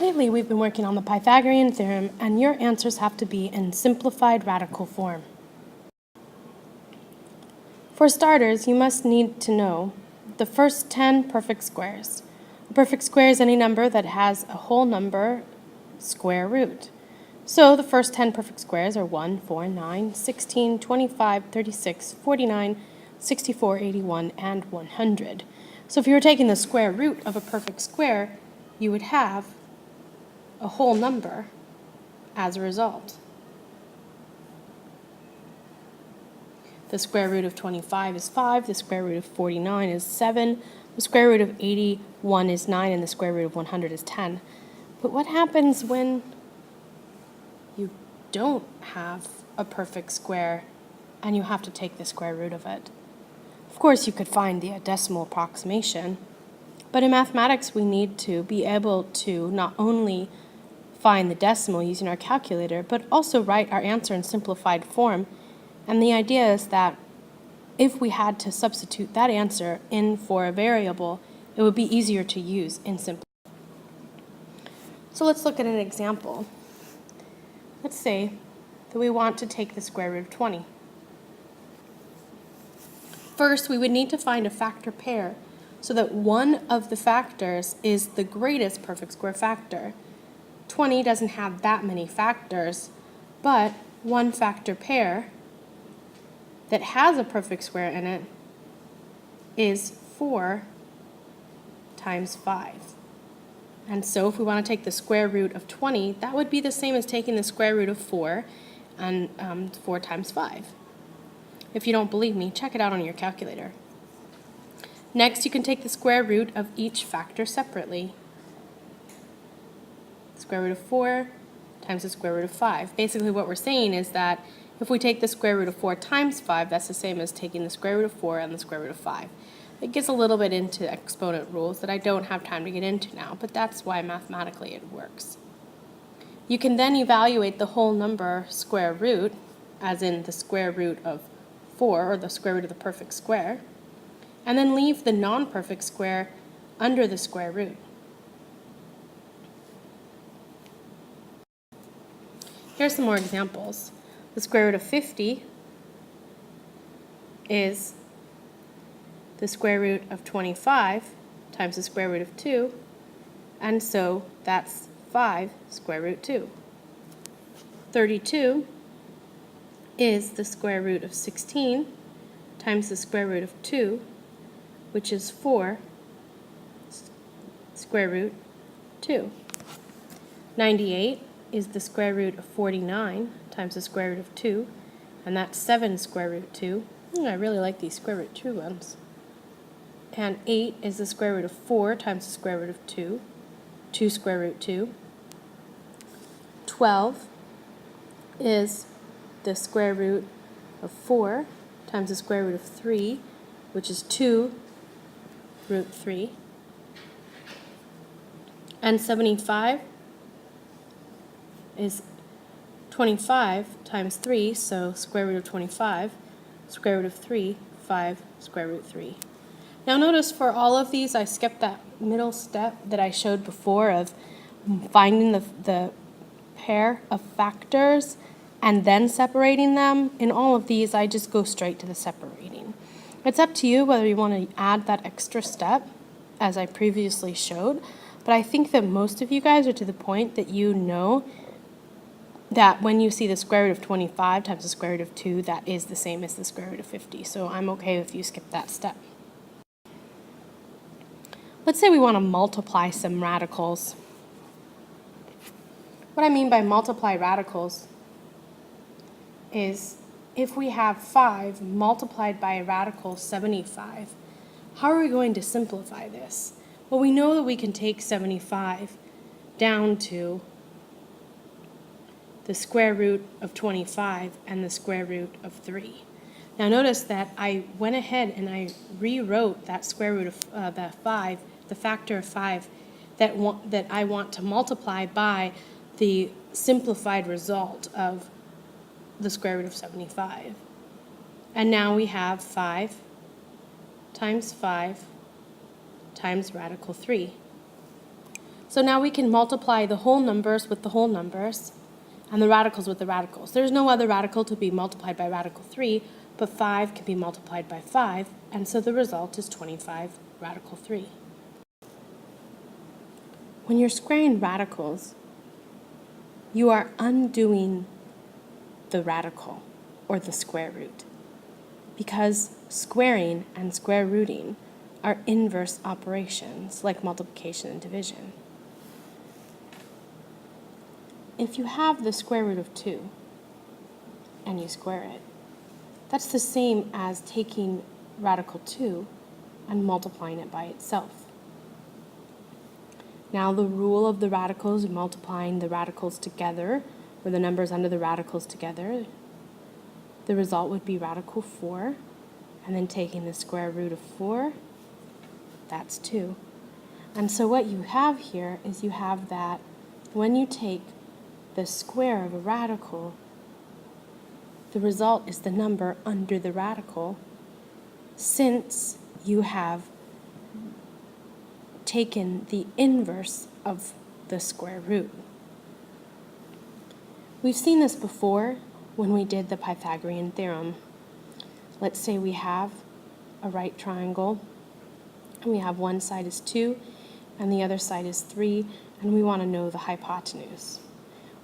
Lately, we've been working on the Pythagorean Theorem, and your answers have to be in simplified radical form. For starters, you must need to know the first 10 perfect squares. A perfect square is any number that has a whole number square root. So the first 10 perfect squares are 1, 4, 9, 16, 25, 36, 49, 64, 81, and 100. So if you were taking the square root of a perfect square, you would have a whole number as a result. The square root of 25 is 5, the square root of 49 is 7, the square root of 81 is 9, and the square root of 100 is 10. But what happens when you don't have a perfect square and you have to take the square root of it? Of course, you could find the decimal approximation, but in mathematics we need to be able to not only find the decimal using our calculator, but also write our answer in simplified form. And the idea is that if we had to substitute that answer in for a variable, it would be easier to use in simplified. So let's look at an example. Let's say that we want to take the square root of 20. First, we would need to find a factor pair so that one of the factors is the greatest perfect square factor. 20 doesn't have that many factors, but one factor pair that has a perfect square in it is 4 times 5. And so if we want to take the square root of 20, that would be the same as taking the square root of 4 and 4 times 5. If you don't believe me, check it out on your calculator. Next, you can take the square root of each factor separately. Square root of 4 times the square root of 5. Basically what we're saying is that if we take the square root of 4 times 5, that's the same as taking the square root of 4 and the square root of 5. It gets a little bit into exponent rules that I don't have time to get into now, but that's why mathematically it works. You can then evaluate the whole number square root, as in the square root of 4, or the square root of the perfect square, and then leave the non-perfect square under the square root. Here's some more examples. The square root of 50 is the square root of 25 times the square root of 2, and so that's 5 square root 2. 32 is the square root of 16 times the square root of 2, which is 4 square root 2. 98 is the square root of 49 times the square root of 2, and that's 7 square root 2. I really like these square root 2 ones. And 8 is the square root of 4 times the square root of 2, 2 square root 2. 12 is the square root of 4 times the square root of 3, which is 2 root 3. And 75 is 25 times 3, so square root of 25, square root of 3, 5 square root 3. Now notice for all of these I skipped that middle step that I showed before of finding the pair of factors and then separating them. In all of these I just go straight to the separating. It's up to you whether you want to add that extra step as I previously showed, but I think that most of you guys are to the point that you know that when you see the square root of 25 times the square root of 2, that is the same as the square root of 50. So I'm okay if you skip that step. Let's say we want to multiply some radicals. What I mean by multiply radicals is if we have 5 multiplied by a radical 75, how are we going to simplify this? Well, we know that we can take 75 down to the square root of 25 and the square root of 3. Now notice that I went ahead and I rewrote that square root of the 5, the factor of 5 that I want to multiply by the simplified result of the square root of 75. And now we have 5 times 5 times radical 3. So now we can multiply the whole numbers with the whole numbers and the radicals with the radicals. There's no other radical to be multiplied by radical 3, but 5 can be multiplied by 5, and so the result is 25 radical 3. When you're squaring radicals, you are undoing the radical, or the square root, because squaring and square rooting are inverse operations, like multiplication and division. If you have the square root of 2 and you square it, that's the same as taking radical 2 and multiplying it by itself. Now the rule of the radicals, multiplying the radicals together, or the numbers under the radicals together, the result would be radical 4, and then taking the square root of 4, that's 2. And so what you have here is you have that when you take the square of a radical, the result is the number under the radical, since you have taken the inverse of the square root. We've seen this before when we did the Pythagorean Theorem. Let's say we have a right triangle, and we have one side is 2, and the other side is 3, and we want to know the hypotenuse.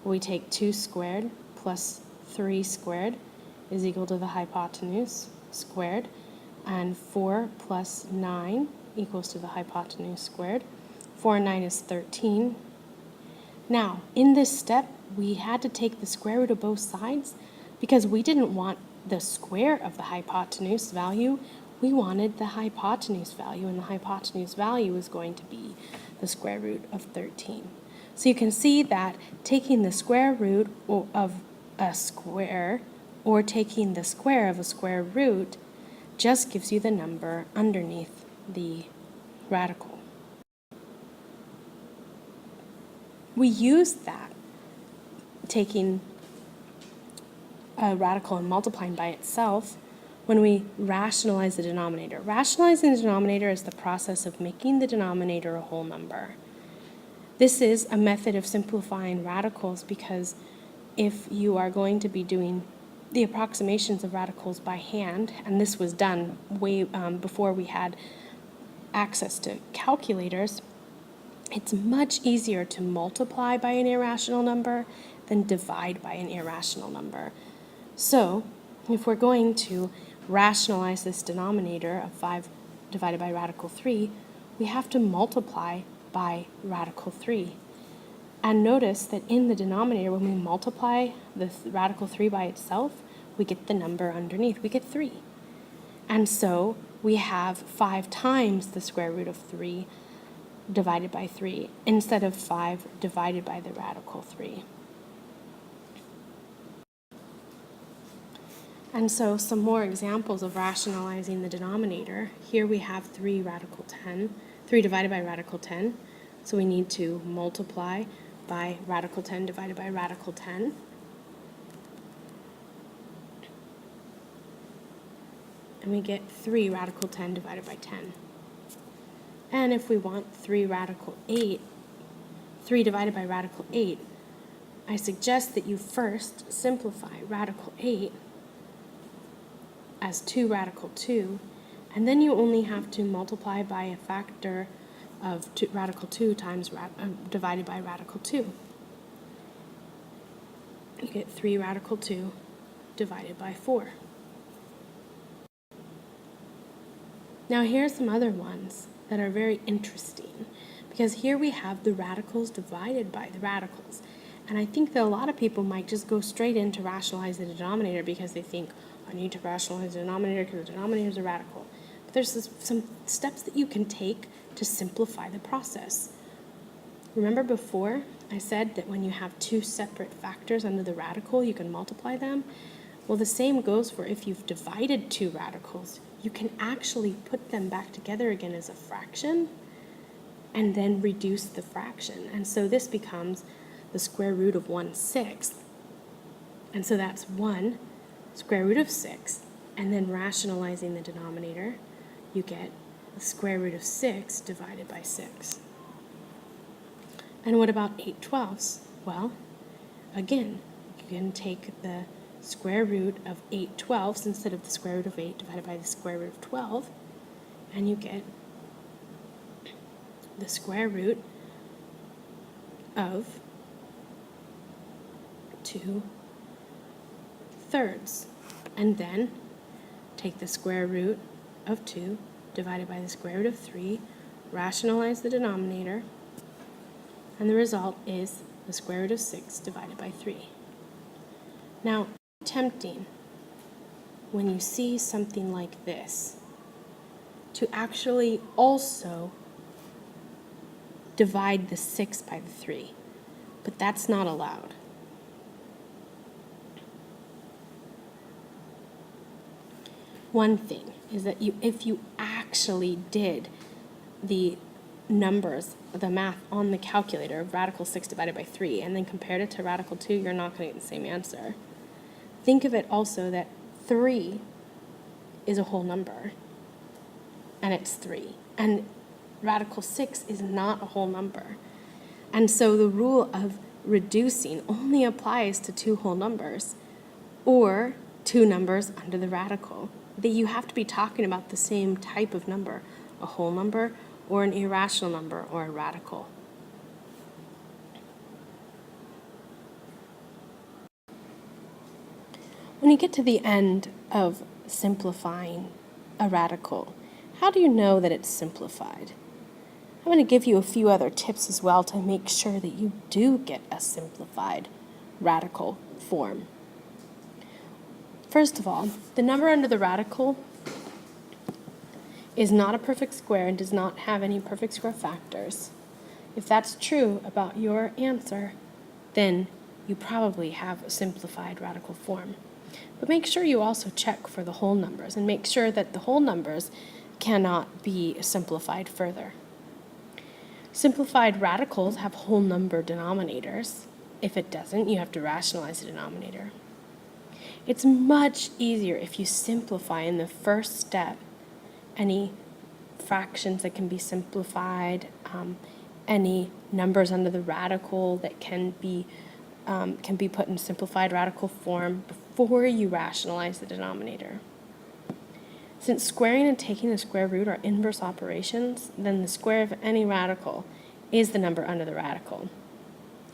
We take 2 squared plus 3 squared is equal to the hypotenuse squared, and 4 plus 9 equals to the hypotenuse squared. 4 and 9 is 13. Now, in this step, we had to take the square root of both sides because we didn't want the square of the hypotenuse value. We wanted the hypotenuse value, and the hypotenuse value is going to be the square root of 13. So you can see that taking the square root of a square or taking the square of a square root just gives you the number underneath the radical. We use that, taking a radical and multiplying by itself, when we rationalize the denominator. Rationalizing the denominator is the process of making the denominator a whole number. This is a method of simplifying radicals because if you are going to be doing the approximations of radicals by hand, and this was done way before we had access to calculators, it's much easier to multiply by an irrational number than divide by an irrational number. So if we're going to rationalize this denominator of 5 divided by radical 3, we have to multiply by radical 3. And notice that in the denominator, when we multiply the radical 3 by itself, we get the number underneath. We get 3. And so we have 5 times the square root of 3 divided by 3 instead of 5 divided by the radical 3. And so some more examples of rationalizing the denominator. Here we have 3 divided by radical 10. So we need to multiply by radical 10 divided by radical 10. And we get 3 radical 10 divided by 10. And if we want 3 divided by radical 8, I suggest that you first simplify radical 8 as 2 radical 2, and then you only have to multiply by a factor of radical 2 times divided by radical 2. You get 3 radical 2 divided by 4. Now here's some other ones that are very interesting, because here we have the radicals divided by the radicals. And I think that a lot of people might just go straight into rationalize the denominator because they think, I need to rationalize the denominator because the denominator is a radical. But there's some steps that you can take to simplify the process. Remember before I said that when you have 2 separate factors under the radical, you can multiply them? Well, the same goes for if you've divided 2 radicals. You can actually put them back together again as a fraction and then reduce the fraction. And so this becomes the square root of 1/6. And so that's 1 square root of 6. And then rationalizing the denominator, you get the square root of 6 divided by 6. And what about 8/12? Well, again, you can take the square root of 8/12 instead of the square root of 8 divided by the square root of 12, and you get the square root of 2/3. And then take the square root of 2 divided by the square root of 3, rationalize the denominator, and the result is the square root of 6 divided by 3. Now, tempting when you see something like this to actually also divide the 6 by the 3, but that's not allowed. One thing is that if you actually did the numbers, the math on the calculator of radical 6 divided by 3 and then compared it to radical 2, you're not going to get the same answer. Think of it also that 3 is a whole number, and it's 3. And radical 6 is not a whole number. And so the rule of reducing only applies to two whole numbers or two numbers under the radical. That you have to be talking about the same type of number, a whole number or an irrational number or a radical. When you get to the end of simplifying a radical, how do you know that it's simplified? I'm going to give you a few other tips as well to make sure that you do get a simplified radical form. First of all, the number under the radical is not a perfect square and does not have any perfect square factors. If that's true about your answer, then you probably have a simplified radical form. But make sure you also check for the whole numbers and make sure that the whole numbers cannot be simplified further. Simplified radicals have whole number denominators. If it doesn't, you have to rationalize the denominator. It's much easier if you simplify in the first step any fractions that can be simplified, any numbers under the radical that can be put in simplified radical form before you rationalize the denominator. Since squaring and taking the square root are inverse operations, then the square of any radical is the number under the radical.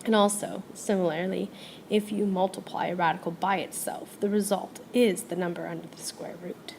And also, similarly, if you multiply a radical by itself, the result is the number under the square root.